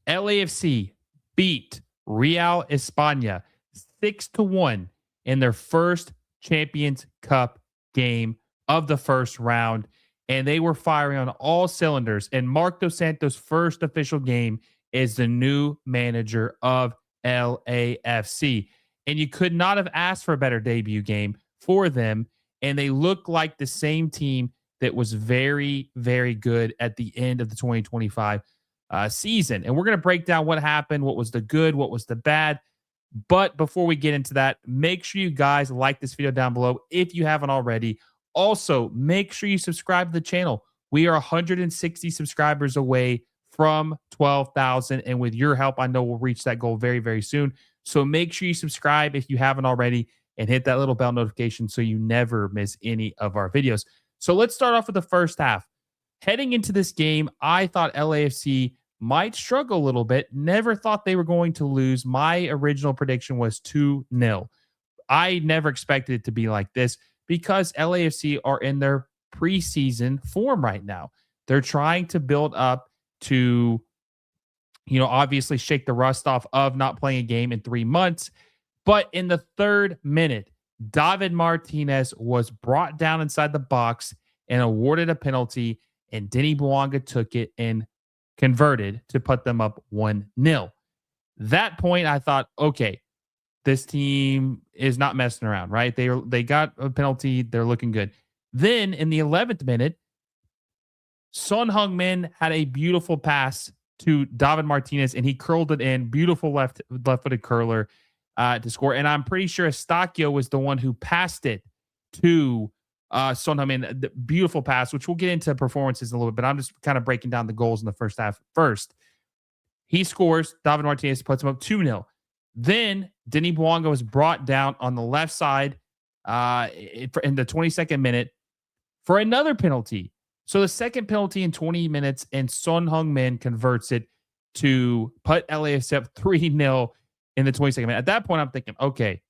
LAFC beat Real España 6-1 in their first Champions Cup game of the first round. And they were firing on all cylinders. And Marc Dos Santos' first official game is the new manager of LAFC. And you could not have asked for a better debut game for them. And they look like the same team that was very, very good at the end of the 2025 season. And we're going to break down what happened, what was the good, what was the bad. But before we get into that, make sure you guys like this video down below if you haven't already. Also, make sure you subscribe to the channel. We are 160 subscribers away from 12,000. And with your help, I know we'll reach that goal very, very soon. So make sure you subscribe if you haven't already and hit that little bell notification so you never miss any of our videos. So let's start off with the first half. Heading into this game, I thought LAFC might struggle a little bit. Never thought they were going to lose. My original prediction was 2-0. I never expected it to be like this because LAFC are in their preseason form right now. They're trying to build up to, obviously shake the rust off of not playing a game in 3 months. But in the 3rd minute, David Martinez was brought down inside the box and awarded a penalty, and Denis Bouanga took it and converted to put them up 1-0. That point, I thought, okay, this team is not messing around, right? They got a penalty. They're looking good. Then in the 11th minute, Heung Min had a beautiful pass to David Martinez, and he curled it in. Beautiful left-footed curler to score. And I'm pretty sure Estacio was the one who passed it to Heung Min. The beautiful pass, which we'll get into performances in a little bit, but I'm just kind of breaking down the goals in the first half. First, he scores. David Martinez puts him up 2-0. Then Denis Bouanga was brought down on the left side in the 22nd minute for another penalty. So the second penalty in 20 minutes, and Heung Min converts it to put LAFC up 3-0 in the 22nd minute. At that point, I'm thinking, okay,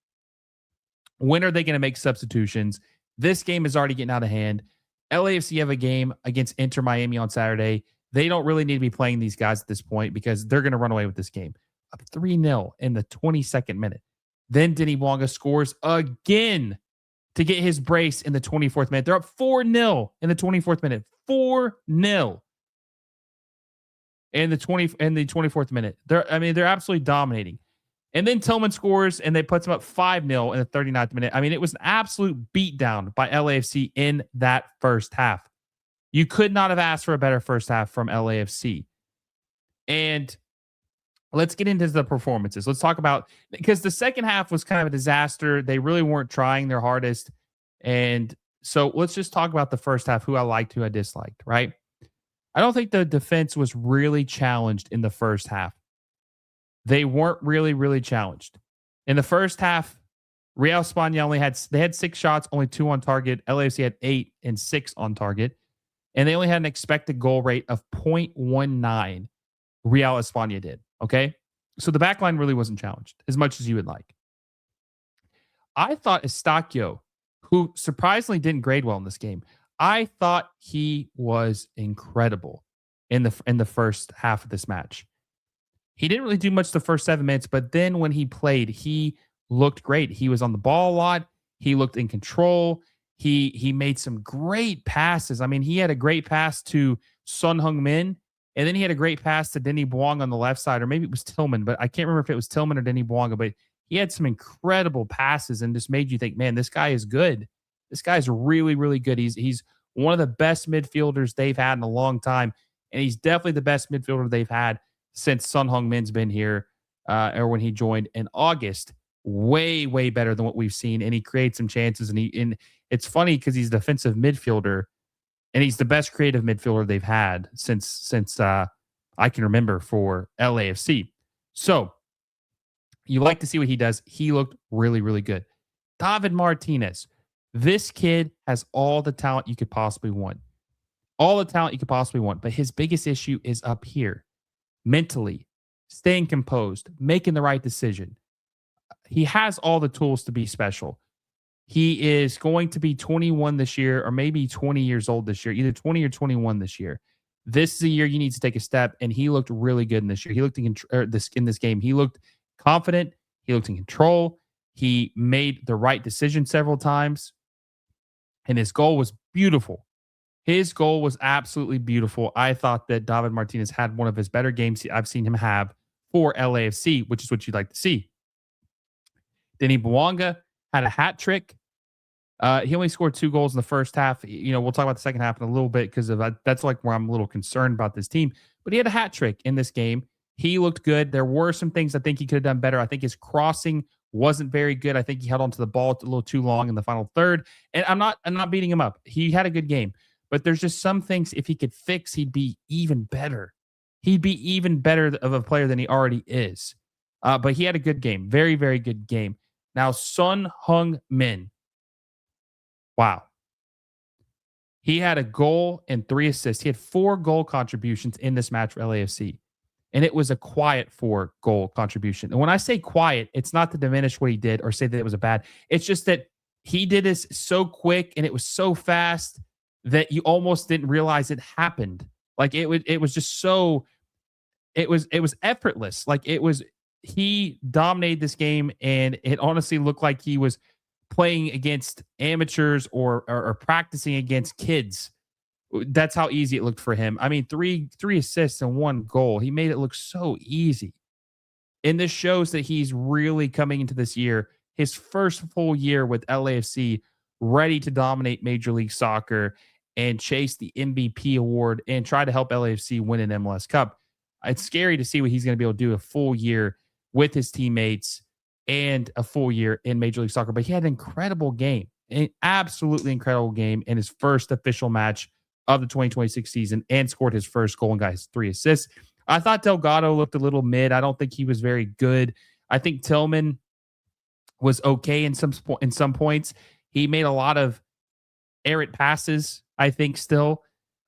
when are they going to make substitutions? This game is already getting out of hand. LAFC have a game against Inter Miami on Saturday. They don't really need to be playing these guys at this point because they're going to run away with this game. Up 3-0 in the 22nd minute. Then Denis Bouanga scores again to get his brace in the 24th minute. They're up 4-0 in the 24th minute. 4-0 in the 24th minute. They're absolutely dominating. And then Tillman scores, and they puts them up 5-0 in the 39th minute. I mean, it was an absolute beatdown by LAFC in that first half. You could not have asked for a better first half from LAFC. And let's get into the performances. Let's talk about, because the second half was kind of a disaster. They really weren't trying their hardest. And so let's just talk about the first half, who I liked, who I disliked, right? I don't think the defense was really challenged in the first half. They weren't really challenged. In the first half, Real España had 6 shots, only 2 on target. LAFC had 8 and 6 on target. And they only had an expected goal rate of 0.19. Real España did. Okay. So the back line really wasn't challenged as much as you would like. I thought Estacio, who surprisingly didn't grade well in this game, I thought he was incredible in the first half of this match. He didn't really do much the first 7 minutes, but then when he played, he looked great. He was on the ball a lot. He looked in control. He made some great passes. I mean, he had a great pass to Heung Min, and then he had a great pass to Denis Bouanga on the left side, or maybe it was Tillman, but I can't remember if it was Tillman or Denis Bouanga, but he had some incredible passes and just made you think, man, this guy is good. This guy's really good. He's one of the best midfielders they've had in a long time, and he's definitely the best midfielder they've had since Heung Min's been here, or when he joined in August. Way better than what we've seen, and he creates some chances. And it's funny because he's a defensive midfielder, and he's the best creative midfielder they've had since I can remember for LAFC. So you like to see what he does. He looked really good. David Martinez, this kid has all the talent you could possibly want. All the talent you could possibly want, but his biggest issue is up here. Mentally, staying composed, making the right decision. He has all the tools to be special. He is going to be 21 this year, or maybe 20 years old this year, either 20 or 21 this year. This is a year you need to take a step, and he looked really good in this year. He looked in this game. He looked confident. He looked in control. He made the right decision several times, and his goal was beautiful. His goal was absolutely beautiful. I thought that David Martinez had one of his better games I've seen him have for LAFC, which is what you'd like to see. Denis Bouanga had a hat trick. He only scored 2 goals in the first half. We'll talk about the second half in a little bit because of that's like where I'm a little concerned about this team. But he had a hat trick in this game. He looked good. There were some things I think he could have done better. I think his crossing wasn't very good. I think he held onto the ball a little too long in the final third. And I'm not beating him up. He had a good game. But there's just some things if he could fix, he'd be even better. He'd be even better of a player than he already is. But he had a good game. Very, very good game. Now, Heung Min. Wow. He had a goal and 3 assists. He had 4 goal contributions in this match for LAFC. And it was a quiet 4-goal contribution. And when I say quiet, it's not to diminish what he did or say that it was a bad. It's just that he did this so quick and it was so fast that you almost didn't realize it happened. Like it was just so it was effortless. Like he dominated this game, and it honestly looked like he was playing against amateurs or practicing against kids. That's how easy it looked for him. I mean, three assists and 1 goal. He made it look so easy. And this shows that he's really coming into this year, his first full year with LAFC, ready to dominate Major League Soccer and chase the MVP award and try to help LAFC win an MLS Cup. It's scary to see what he's going to be able to do a full year with his teammates and a full year in Major League Soccer. But he had an incredible game, an absolutely incredible game in his first official match of the 2026 season, and scored his first goal and got his 3 assists. I thought Delgado looked a little mid. I don't think he was very good. I think Tillman was okay in some points. He made a lot of errant passes, I think, still.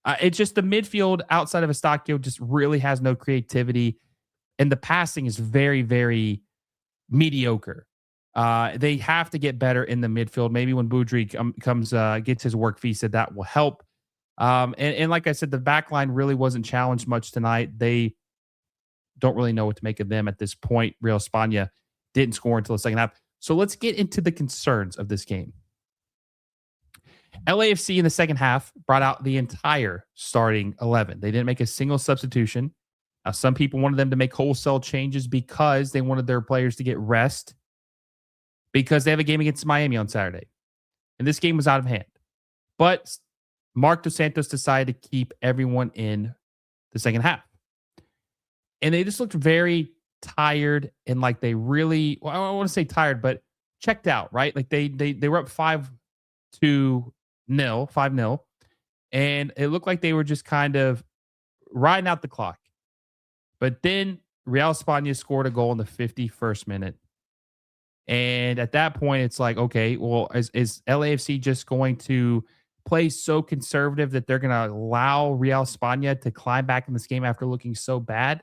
It's just the midfield outside of Estacio just really has no creativity, and the passing is very, very mediocre. They have to get better in the midfield. Maybe when Boudry gets his work visa, that will help. And like I said, the back line really wasn't challenged much tonight. They don't really know what to make of them at this point. Real España didn't score until the second half. So let's get into the concerns of this game. LAFC in the second half brought out the entire starting 11. They didn't make a single substitution. Now, some people wanted them to make wholesale changes because they wanted their players to get rest because they have a game against Miami on Saturday. And this game was out of hand. But Marc Dos Santos decided to keep everyone in the second half. And they just looked very tired and like they really, well, I don't want to say tired, but checked out, right? Like they were up 5-0, and it looked like they were just kind of riding out the clock. But then Real España scored a goal in the 51st minute. And at that point, it's like, okay, well, is LAFC just going to play so conservative that they're going to allow Real España to climb back in this game after looking so bad?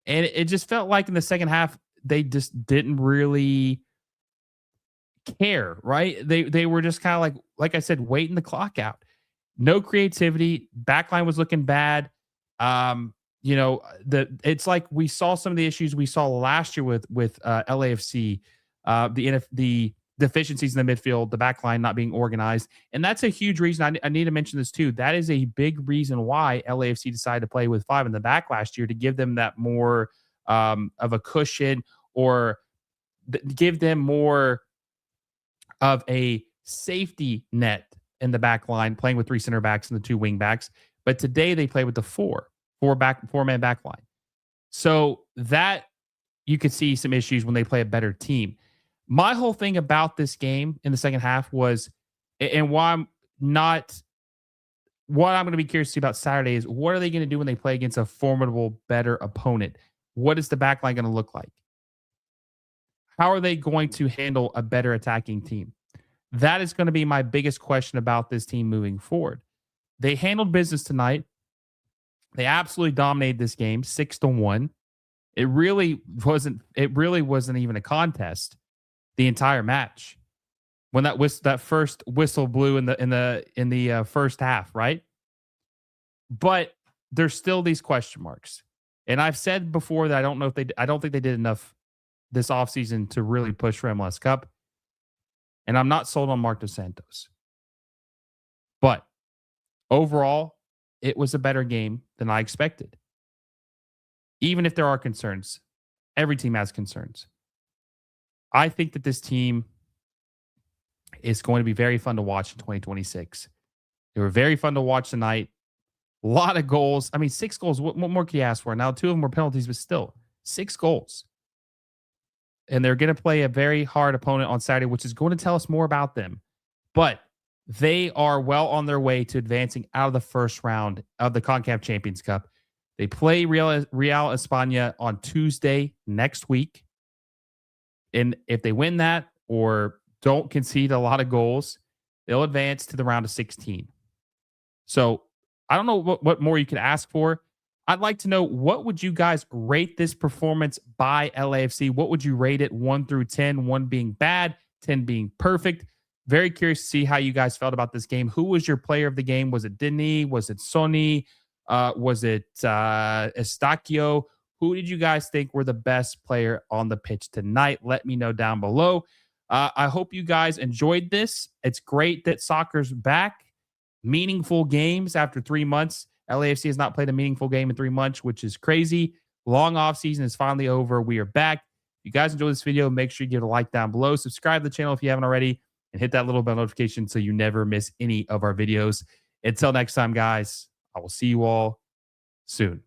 And it just felt like in the second half, they just didn't really care, right? They were just kind of like I said, waiting the clock out. No creativity. Backline was looking bad. It's like we saw some of the issues we saw last year with LAFC, the deficiencies in the midfield, the backline not being organized. And that's a huge reason. I need to mention this too. That is a big reason why LAFC decided to play with 5 in the back last year, to give them that more of a cushion, or give them more of a safety net in the back line, playing with 3 center backs and the 2 wing backs. But today they play with the 4-man back line. So that you could see some issues when they play a better team. My whole thing about this game in the second half was, and what I'm going to be curious to see about Saturday is, what are they going to do when they play against a formidable, better opponent? What is the back line going to look like? How are they going to handle a better attacking team? That is going to be my biggest question about this team moving forward. They handled business tonight. They absolutely dominated this game, 6-1. It really wasn't even a contest the entire match when that first whistle blew in the first half, right? But there's still these question marks. And I've said before that I don't think they did enough this offseason to really push for MLS Cup. And I'm not sold on Mark Dos Santos. But overall, it was a better game than I expected. Even if there are concerns, every team has concerns. I think that this team is going to be very fun to watch in 2026. They were very fun to watch tonight. A lot of goals. I mean, 6 goals. What more can you ask for? Now, 2 of them were penalties, but still, 6 goals. And they're going to play a very hard opponent on Saturday, which is going to tell us more about them. But they are well on their way to advancing out of the first round of the CONCACAF Champions Cup. They play Real España on Tuesday next week. And if they win that or don't concede a lot of goals, they'll advance to the round of 16. So I don't know what more you could ask for. I'd like to know, what would you guys rate this performance by LAFC? What would you rate it 1 through 10? 1 being bad, 10 being perfect. Very curious to see how you guys felt about this game. Who was your player of the game? Was it Denis? Was it Sonny? Was it Estacio? Who did you guys think were the best player on the pitch tonight? Let me know down below. I hope you guys enjoyed this. It's great that soccer's back. Meaningful games after 3 months. LAFC has not played a meaningful game in 3 months, which is crazy. Long off season is finally over. We are back. If you guys enjoyed this video, make sure you give it a like down below. Subscribe to the channel if you haven't already, and hit that little bell notification so you never miss any of our videos. Until next time, guys, I will see you all soon.